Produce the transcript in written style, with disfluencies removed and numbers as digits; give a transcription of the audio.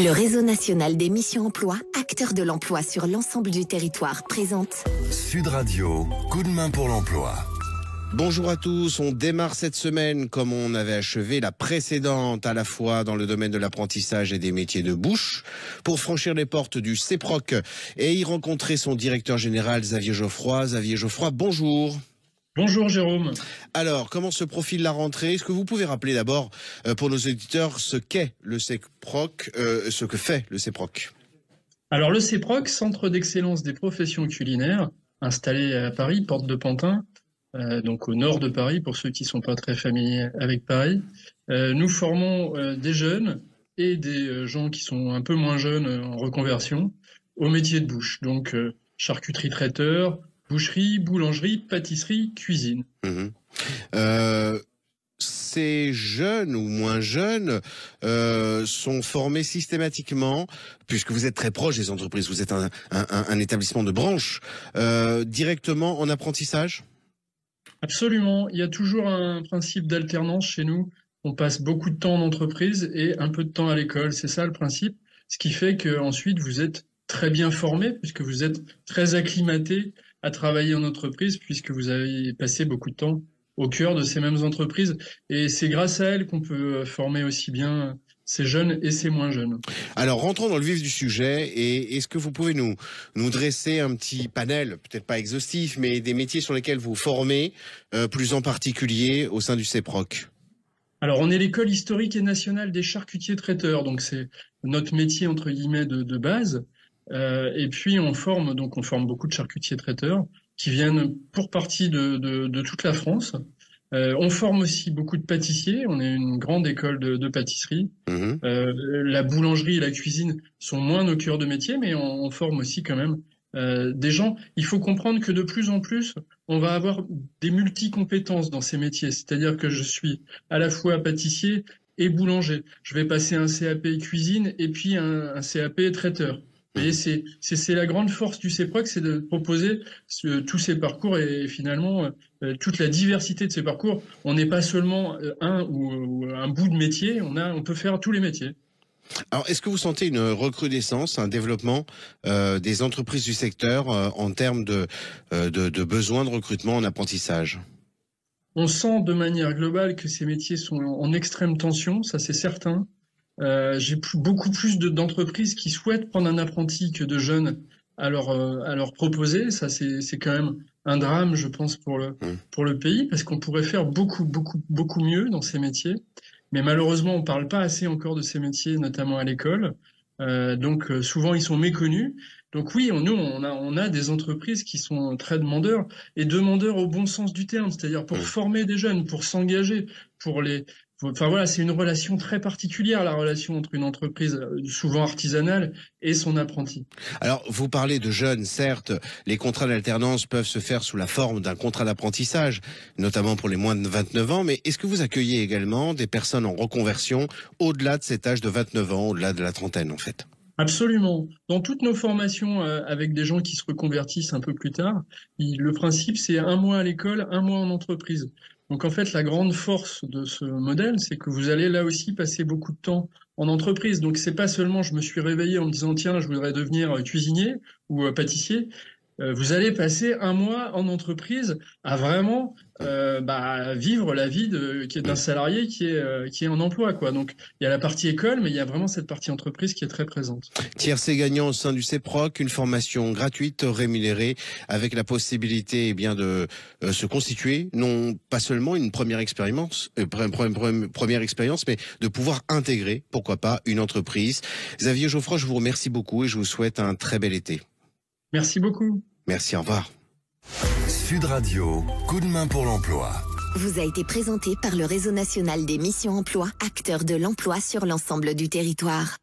Le réseau national des missions emploi, acteur de l'emploi sur l'ensemble du territoire, présente Sud Radio, coup de main pour l'emploi. Bonjour à tous, on démarre cette semaine comme on avait achevé la précédente, à la fois dans le domaine de l'apprentissage et des métiers de bouche, pour franchir les portes du CEPROC et y rencontrer son directeur général Xavier Geoffroy. Xavier Geoffroy, bonjour. Bonjour Jérôme. Alors, comment se profile la rentrée? Est-ce que vous pouvez rappeler d'abord pour nos auditeurs ce qu'est le CEPROC, ce que fait le CEPROC? Alors le CEPROC, Centre d'excellence des professions culinaires, installé à Paris, porte de Pantin, donc au nord de Paris, pour ceux qui ne sont pas très familiers avec Paris. Nous formons des jeunes et des gens qui sont un peu moins jeunes en reconversion au métier de bouche. Donc charcuterie traiteur, boucherie, boulangerie, pâtisserie, cuisine. Ces jeunes ou moins jeunes sont formés systématiquement, puisque vous êtes très proche des entreprises, vous êtes un établissement de branche, directement en apprentissage? Absolument. Il y a toujours un principe d'alternance chez nous. On passe beaucoup de temps en entreprise et un peu de temps à l'école. C'est ça le principe. Ce qui fait qu'ensuite, vous êtes très bien formé, puisque vous êtes très acclimaté à travailler en entreprise, puisque vous avez passé beaucoup de temps au cœur de ces mêmes entreprises. Et c'est grâce à elles qu'on peut former aussi bien ces jeunes et ces moins jeunes. Alors, rentrons dans le vif du sujet. Et est-ce que vous pouvez nous dresser un petit panel, peut-être pas exhaustif, mais des métiers sur lesquels vous formez, plus en particulier au sein du CEPROC? Alors, on est l'école historique et nationale des charcutiers traiteurs. Donc, c'est notre métier, entre guillemets, de base. Et puis, on forme beaucoup de charcutiers traiteurs qui viennent pour partie de toute la France. On forme aussi beaucoup de pâtissiers. On est une grande école de pâtisserie. La boulangerie et la cuisine sont moins nos cœurs de métier, mais on forme aussi quand même des gens. Il faut comprendre que de plus en plus, on va avoir des multi-compétences dans ces métiers. C'est-à-dire que je suis à la fois pâtissier et boulanger. Je vais passer un CAP cuisine et puis un CAP traiteur. Et c'est la grande force du CEPROC, c'est de proposer tous ces parcours et finalement toute la diversité de ces parcours. On n'est pas seulement un ou un bout de métier, on peut faire tous les métiers. Alors, est-ce que vous sentez une recrudescence, un développement des entreprises du secteur en termes de besoins de recrutement en apprentissage? On sent de manière globale que ces métiers sont en extrême tension, ça c'est certain. J'ai beaucoup plus d'entreprises qui souhaitent prendre un apprenti que de jeunes à leur proposer. Ça, c'est quand même un drame, je pense, pour le pays, parce qu'on pourrait faire beaucoup mieux dans ces métiers. Mais malheureusement, on parle pas assez encore de ces métiers, notamment à l'école. Donc, souvent, ils sont méconnus. Donc oui, on a des entreprises qui sont très demandeurs, et demandeurs au bon sens du terme, c'est-à-dire pour former des jeunes, pour s'engager, Enfin voilà, c'est une relation très particulière, la relation entre une entreprise souvent artisanale et son apprenti. Alors, vous parlez de jeunes, certes, les contrats d'alternance peuvent se faire sous la forme d'un contrat d'apprentissage, notamment pour les moins de 29 ans, mais est-ce que vous accueillez également des personnes en reconversion au-delà de cet âge de 29 ans, au-delà de la trentaine en fait? Absolument. Dans toutes nos formations avec des gens qui se reconvertissent un peu plus tard, le principe c'est 1 mois à l'école, 1 mois en entreprise. Donc en fait, la grande force de ce modèle, c'est que vous allez là aussi passer beaucoup de temps en entreprise. Donc c'est pas seulement je me suis réveillé en me disant tiens, je voudrais devenir cuisinier ou pâtissier. Vous allez passer 1 mois en entreprise à vraiment vivre la vie d'un salarié qui est en emploi, quoi. Donc il y a la partie école, mais il y a vraiment cette partie entreprise qui est très présente. Tiercé gagnant au sein du CEPROC, une formation gratuite, rémunérée, avec la possibilité de se constituer, non pas seulement une première expérience, mais de pouvoir intégrer, pourquoi pas, une entreprise. Xavier Geoffroy, je vous remercie beaucoup et je vous souhaite un très bel été. Merci beaucoup. Merci, au revoir. Sud Radio, coup de main pour l'emploi. Vous a été présenté par le réseau national des missions emploi, acteur de l'emploi sur l'ensemble du territoire.